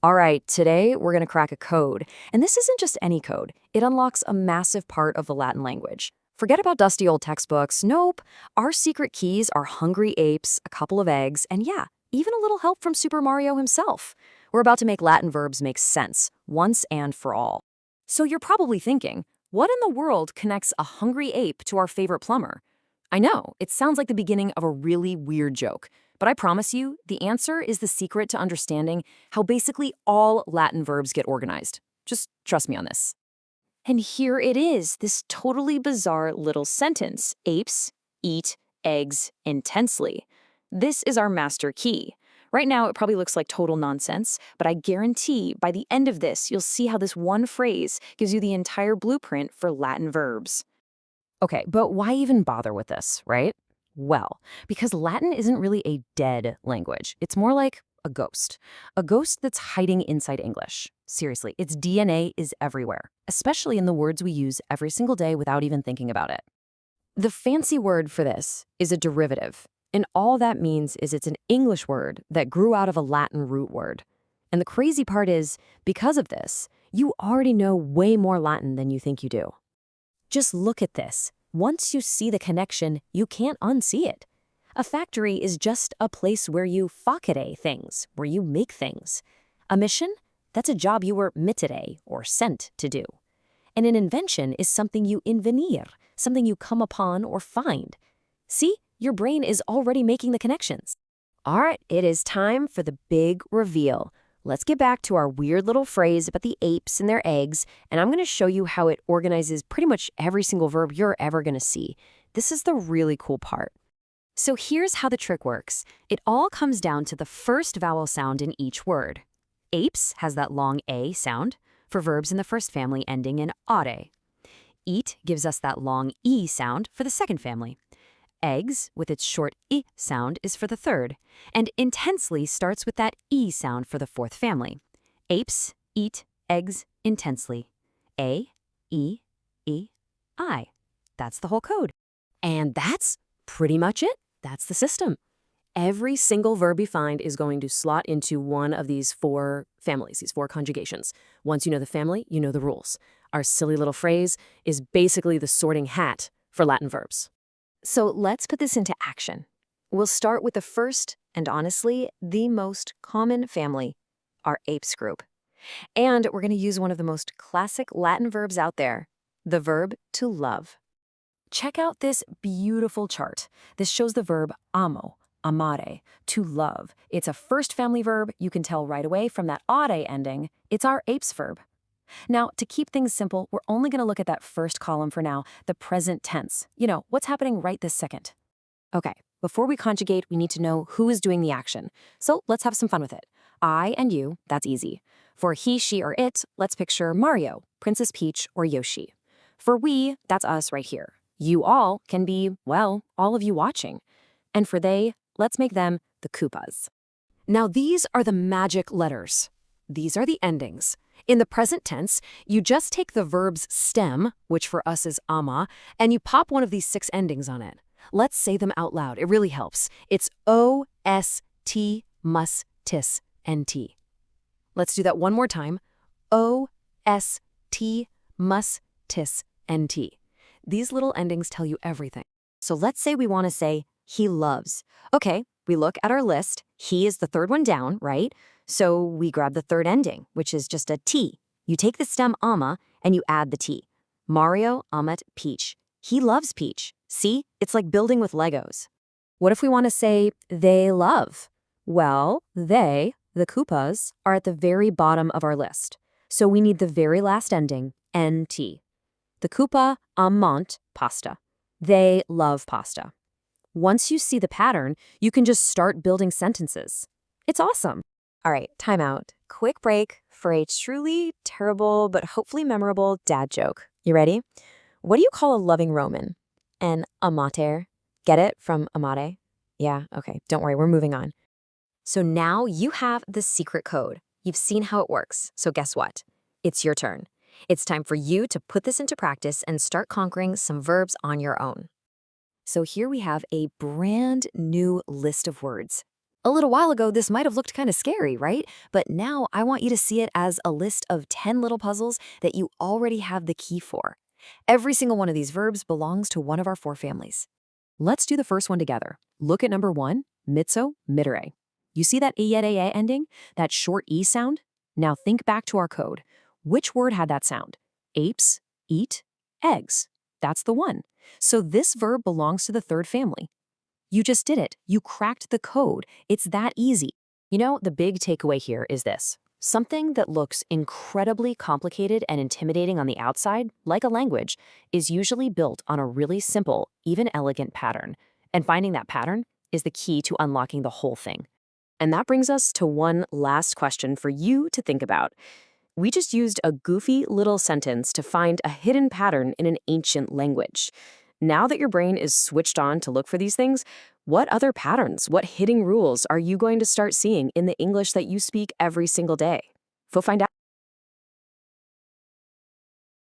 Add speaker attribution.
Speaker 1: All right, today we're going to crack a code. And this isn't just any code, it unlocks a massive part of the Latin language. Forget about dusty old textbooks. Nope. Our secret keys are hungry apes, a couple of eggs, and yeah, even a little help from Super Mario himself. We're about to make Latin verbs make sense, once and for all. So you're probably thinking, what in the world connects a hungry ape to our favorite plumber? I know, it sounds like the beginning of a really weird joke. But I promise you, the answer is the secret to understanding how basically all Latin verbs get organized. Just trust me on this. And here it is, this totally bizarre little sentence. Apes eat eggs intensely. This is our master key. Right now, it probably looks like total nonsense, but I guarantee by the end of this, you'll see how this one phrase gives you the entire blueprint for Latin verbs. Okay, but why even bother with this, right? Well, because Latin isn't really a dead language. It's more like a ghost that's hiding inside English. Seriously, its DNA is everywhere, especially in the words we use every single day without even thinking about it. The fancy word for this is a derivative, and all that means is it's an English word that grew out of a Latin root word. And the crazy part is, because of this, you already know way more Latin than you think you do. Just look at this. Once you see the connection, you can't unsee it. A factory is just a place where you facere things, where you make things. A mission? That's a job you were mittere, or sent, to do. And an invention is something you invenir, something you come upon or find. See? Your brain is already making the connections. All right, it is time for the big reveal. Let's get back to our weird little phrase about the apes and their eggs, and I'm going to show you how it organizes pretty much every single verb you're ever going to see. This is the really cool part. So here's how the trick works. It all comes down to the first vowel sound in each word. Apes has that long A sound for verbs in the first family ending in are. Eat gives us that long E sound for the second family. Eggs, with its short I sound, is for the third, and intensely starts with that E sound for the fourth family. Apes eat eggs intensely. A, E, E, I. That's the whole code. And that's pretty much it. That's the system. Every single verb you find is going to slot into one of these four families, these four conjugations. Once you know the family, you know the rules. Our silly little phrase is basically the sorting hat for Latin verbs. So let's put this into action. We'll start with the first, and honestly, the most common family, our apes group. And we're going to use one of the most classic Latin verbs out there, the verb to love. Check out this beautiful chart. This shows the verb amo, amare, to love. It's a first family verb. You can tell right away from that ade ending, it's our apes verb. Now, to keep things simple, we're only going to look at that first column for now, the present tense. You know, what's happening right this second. Okay, before we conjugate, we need to know who is doing the action. So let's have some fun with it. I and you, that's easy. For he, she, or it, let's picture Mario, Princess Peach, or Yoshi. For we, that's us right here. You all can be, well, all of you watching. And for they, let's make them the Koopas. Now these are the magic letters. These are the endings. In the present tense, you just take the verb's stem, which for us is ama, and you pop one of these six endings on it. Let's say them out loud. It really helps. It's O, S, T, mus, tis, and T. Let's do that one more time. O, S, T, mus, tis, and T. These little endings tell you everything. So let's say we want to say, he loves. Okay, we look at our list. He is the third one down, right? So we grab the third ending, which is just a T. You take the stem ama and you add the T. Mario amat Peach. He loves Peach. See? It's like building with Legos. What if we want to say they love? Well, they, the Koopas, are at the very bottom of our list. So we need the very last ending, NT. The Koopa amant pasta. They love pasta. Once you see the pattern, you can just start building sentences. It's awesome. All right, time out. Quick break for a truly terrible but hopefully memorable dad joke. You ready? What do you call a loving Roman? An amater. Get it from amare? Yeah, okay, don't worry, we're moving on. So now you have the secret code. You've seen how it works, so guess what? It's your turn. It's time for you to put this into practice and start conquering some verbs on your own. So here we have a brand new list of words. A little while ago, this might have looked kind of scary, right? But now I want you to see it as a list of 10 little puzzles that you already have the key for. Every single one of these verbs belongs to one of our four families. Let's do the first one together. Look at number 1, mitso, mittere. You see that iyere ending, that short E sound? Now think back to our code. Which word had that sound? Apes, eat, eggs. That's the one. So this verb belongs to the third family. You just did it. You cracked the code. It's that easy. You know, the big takeaway here is this. Something that looks incredibly complicated and intimidating on the outside, like a language, is usually built on a really simple, even elegant pattern. And finding that pattern is the key to unlocking the whole thing. And that brings us to one last question for you to think about. We just used a goofy little sentence to find a hidden pattern in an ancient language. Now that your brain is switched on to look for these things, what other patterns, what hidden rules are you going to start seeing in the English that you speak every single day? We'll find out.